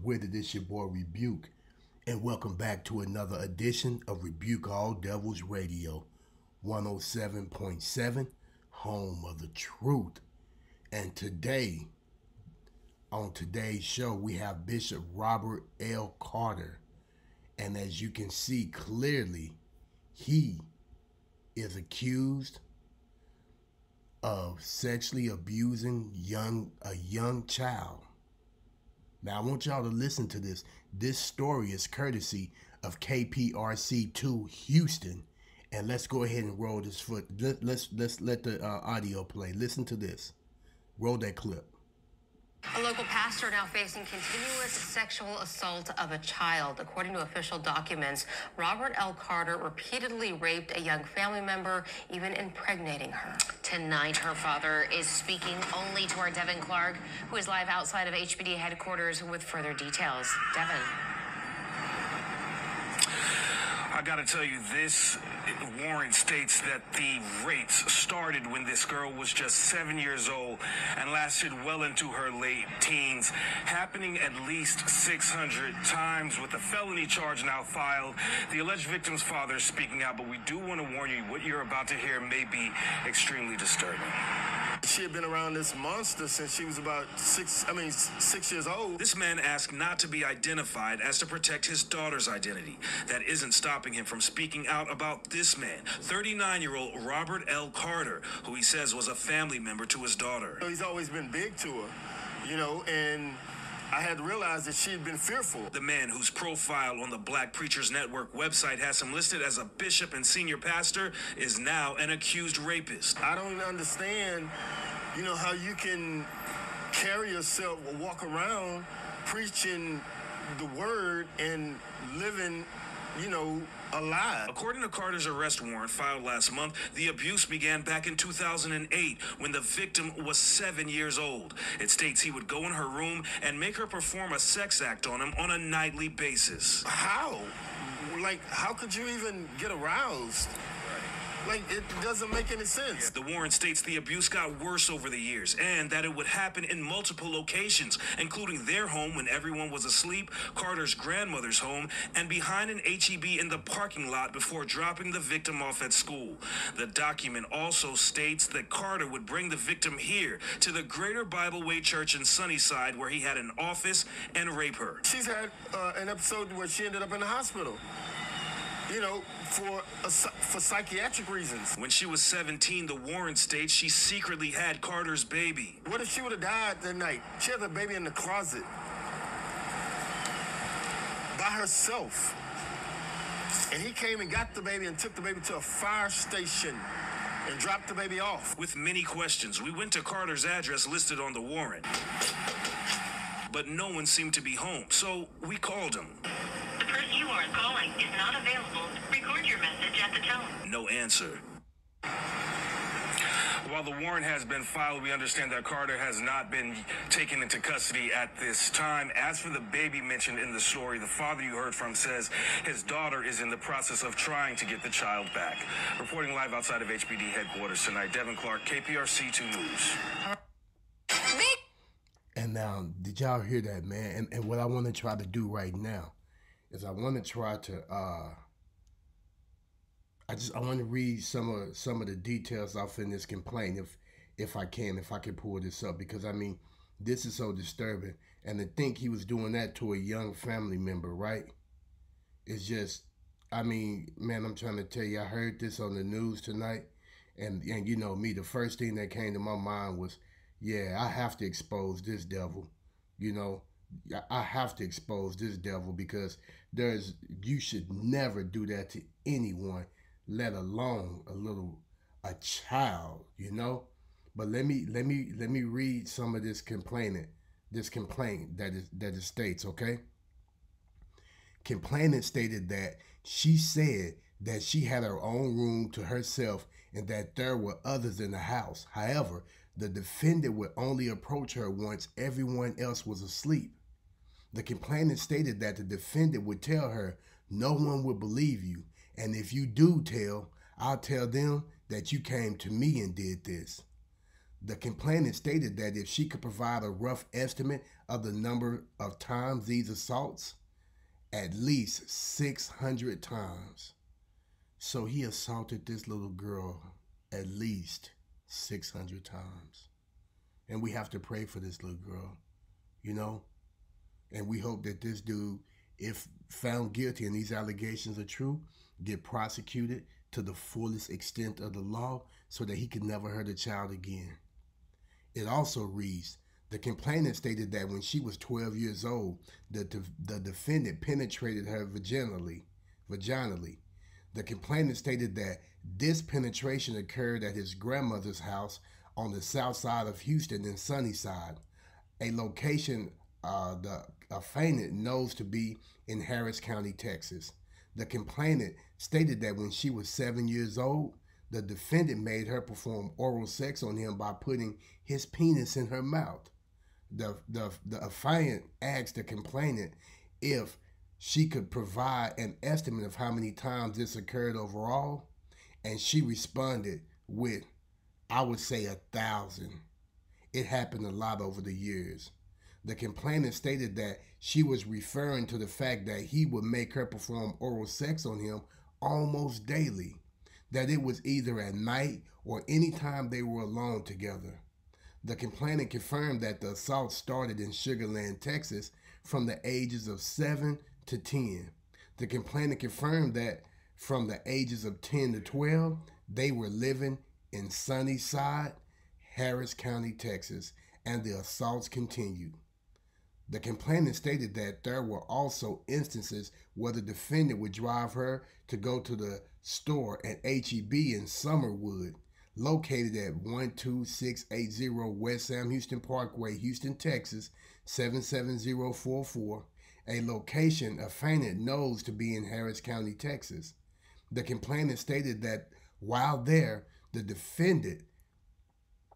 with it? It's your boy Rebuke, and welcome back to another edition of Rebuke All Devils Radio, 107.7, home of the truth. And today, on today's show, we have Bishop Robert L. Carter, and as you can see clearly, he is accused of sexually abusing a young child. Now, I want y'all to listen to this. This story is courtesy of KPRC2 Houston. And let's go ahead and roll this foot. Let's let the audio play. Listen to this. Roll that clip. A local pastor now facing continuous sexual assault of a child. According to official documents, Robert L. Carter repeatedly raped a young family member, even impregnating her. Tonight, her father is speaking only to our Devin Clark, who is live outside of HBD headquarters with further details. Devin. I gotta tell you, this warrant states that the rapes started when this girl was just 7 years old and lasted well into her late teens, happening at least 600 times with a felony charge now filed. The alleged victim's father is speaking out, but we do want to warn you, what you're about to hear may be extremely disturbing. She had been around this monster since she was about 6 years old. This man asked not to be identified as to protect his daughter's identity. That isn't stopping him from speaking out about this man, 39-year-old Robert L. Carter, who he says was a family member to his daughter. He's always been big to her, and I had to realize that she had been fearful. The man whose profile on the Black Preachers Network website has him listed as a bishop and senior pastor is now an accused rapist. I don't even understand, how you can carry yourself or walk around preaching the word and living, a lie. According to Carter's arrest warrant filed last month, the abuse began back in 2008 when the victim was 7 years old. It states he would go in her room and make her perform a sex act on him on a nightly basis. How? How could you even get aroused? It doesn't make any sense. The warrant states the abuse got worse over the years and that it would happen in multiple locations, including their home when everyone was asleep, Carter's grandmother's home, and behind an H-E-B in the parking lot before dropping the victim off at school. The document also states that Carter would bring the victim here to the Greater Bible Way Church in Sunnyside, where he had an office, and rape her. She's had an episode where she ended up in the hospital. For psychiatric reasons. When she was 17, the warrant states she secretly had Carter's baby. What if she would have died that night? She had the baby in the closet by herself. And he came and got the baby and took the baby to a fire station and dropped the baby off. With many questions, we went to Carter's address listed on the warrant. But no one seemed to be home, so we called him. The person you are calling is not available. Record your message at the tone. No answer. While the warrant has been filed, we understand that Carter has not been taken into custody at this time. As for the baby mentioned in the story, the father you heard from says his daughter is in the process of trying to get the child back. Reporting live outside of HBD headquarters tonight, Devin Clark, KPRC2 News. And now, did y'all hear that, man? And what I want to try to do right now is I want to try to I want to read some of the details off in this complaint if I can pull this up, because this is so disturbing. And to think he was doing that to a young family member, right? It's just, man, I'm trying to tell you, I heard this on the news tonight, and you know me, the first thing that came to my mind was, yeah, I have to expose this devil. I have to expose this devil, because you should never do that to anyone, let alone a child, But let me read some of this complaint that it states, okay? Complainant stated that she said that she had her own room to herself and that there were others in the house. However, the defendant would only approach her once everyone else was asleep. The complainant stated that the defendant would tell her, "No one will believe you, and if you do tell, I'll tell them that you came to me and did this." The complainant stated that if she could provide a rough estimate of the number of times these assaults? At least 600 times. So he assaulted this little girl at least 600 times. And we have to pray for this little girl, you know? And we hope that this dude, if found guilty and these allegations are true, get prosecuted to the fullest extent of the law so that he can never hurt a child again. It also reads, the complainant stated that when she was 12 years old, the defendant penetrated her vaginally. The complainant stated that this penetration occurred at his grandmother's house on the south side of Houston in Sunnyside, a location the complainant knows to be in Harris County, Texas. The complainant stated that when she was 7 years old, the defendant made her perform oral sex on him by putting his penis in her mouth. The affiant asked the complainant if she could provide an estimate of how many times this occurred overall, and she responded with, I would say 1,000. It happened a lot over the years. The complainant stated that she was referring to the fact that he would make her perform oral sex on him almost daily, that it was either at night or any time they were alone together. The complainant confirmed that the assault started in Sugar Land, Texas, from the ages of 7 to 10. The complainant confirmed that from the ages of 10 to 12, they were living in Sunnyside, Harris County, Texas, and the assaults continued. The complainant stated that there were also instances where the defendant would drive her to go to the store at H-E-B in Summerwood, located at 12680 West Sam Houston Parkway, Houston, Texas, 77044, a location a complainant knows to be in Harris County, Texas. The complainant stated that while there, the defendant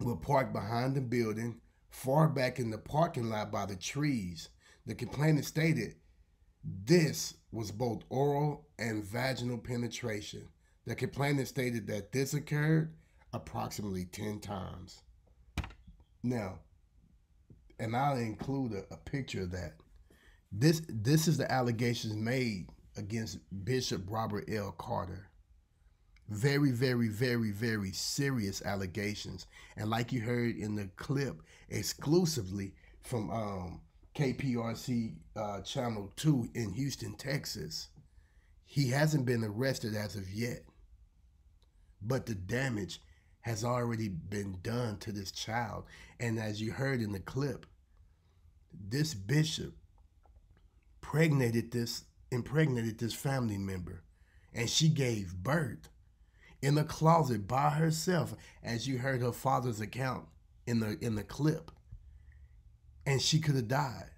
would park behind the building, far back in the parking lot by the trees. The complainant stated this was both oral and vaginal penetration. The complainant stated that this occurred approximately 10 times. Now, and I'll include a picture of that. This is the allegations made against Bishop Robert L. Carter. Very, very, very, very serious allegations. And like you heard in the clip, exclusively from KPRC Channel 2 in Houston, Texas, he hasn't been arrested as of yet. But the damage has already been done to this child. And as you heard in the clip, this bishop impregnated this family member, and she gave birth in a closet by herself, as you heard her father's account in the clip. And she could have died.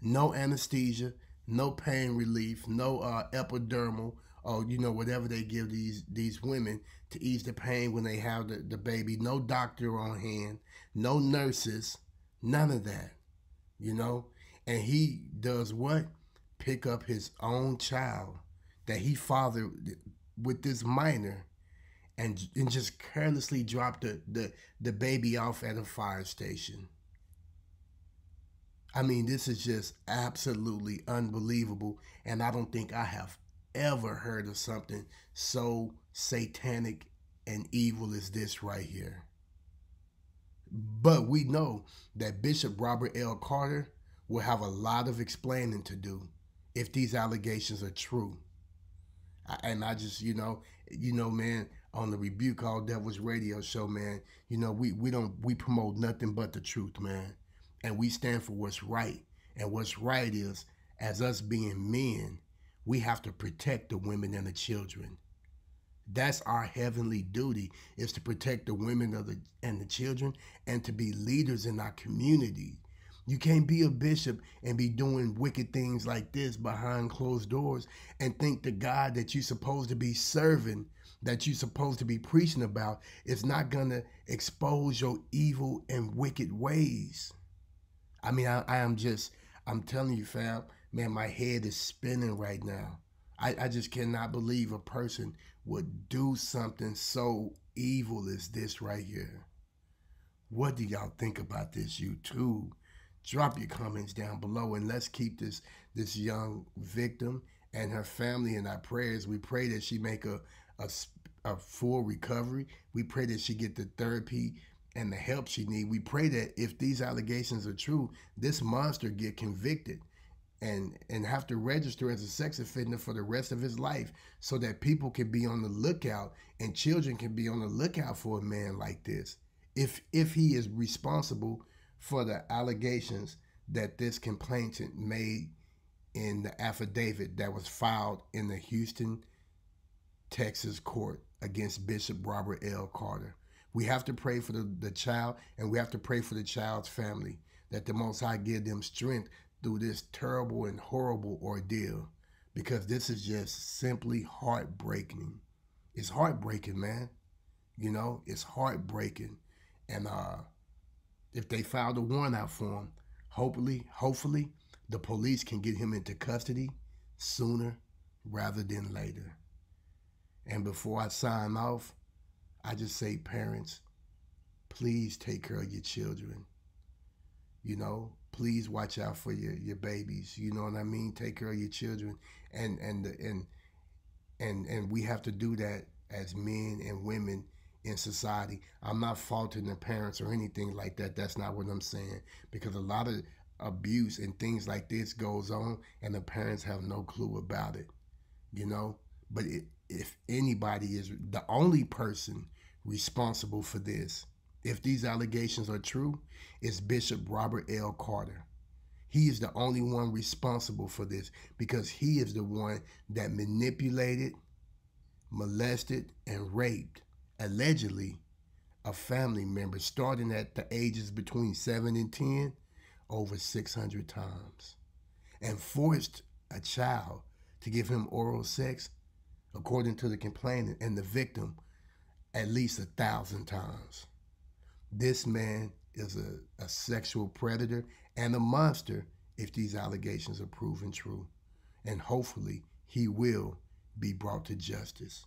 No anesthesia, no pain relief, no epidural, or whatever they give these women to ease the pain when they have the baby. No doctor on hand, no nurses, none of that, And he does what? Pick up his own child that he fathered with this minor and just carelessly drop the baby off at a fire station. I mean, this is just absolutely unbelievable, and I don't think I have ever heard of something so satanic and evil as this right here. But we know that Bishop Robert L. Carter will have a lot of explaining to do if these allegations are true. And I just, man, on the Rebuke All Devils radio show, man, we promote nothing but the truth, man. And we stand for what's right. And what's right is, as us being men, we have to protect the women and the children. That's our heavenly duty, is to protect the women and the children, and to be leaders in our community. You can't be a bishop and be doing wicked things like this behind closed doors and think the God that you're supposed to be serving, that you're supposed to be preaching about, is not going to expose your evil and wicked ways. I mean, I'm telling you, fam, man, my head is spinning right now. I just cannot believe a person would do something so evil as this right here. What do y'all think about this, YouTube? Drop your comments down below, and let's keep this young victim and her family in our prayers. We pray that she make a full recovery. We pray that she get the therapy and the help she need. We pray that if these allegations are true, this monster get convicted and have to register as a sex offender for the rest of his life, so that people can be on the lookout and children can be on the lookout for a man like this. If he is responsible for the allegations that this complainant made in the affidavit that was filed in the Houston, Texas court against Bishop Robert L. Carter. We have to pray for the child, and we have to pray for the child's family, that the Most High give them strength through this terrible and horrible ordeal, because this is just simply heartbreaking. It's heartbreaking, man. You know, it's heartbreaking. And if they filed a warrant out for him, hopefully the police can get him into custody sooner rather than later. And before I sign off, I just say, parents, please take care of your children. You know, please watch out for your babies. You know what I mean? Take care of your children. And we have to do that as men and women in society. I'm not faulting the parents or anything like that. That's not what I'm saying, because a lot of abuse and things like this goes on and the parents have no clue about it, you know. But if anybody is the only person responsible for this, if these allegations are true, it's Bishop Robert L. Carter. He is the only one responsible for this, because he is the one that manipulated, molested, and raped, allegedly, a family member starting at the ages between 7 and 10 over 600 times, and forced a child to give him oral sex, according to the complainant and the victim, at least 1,000 times. This man is a sexual predator and a monster if these allegations are proven true. And hopefully he will be brought to justice.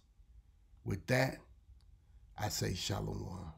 With that, I say shalom.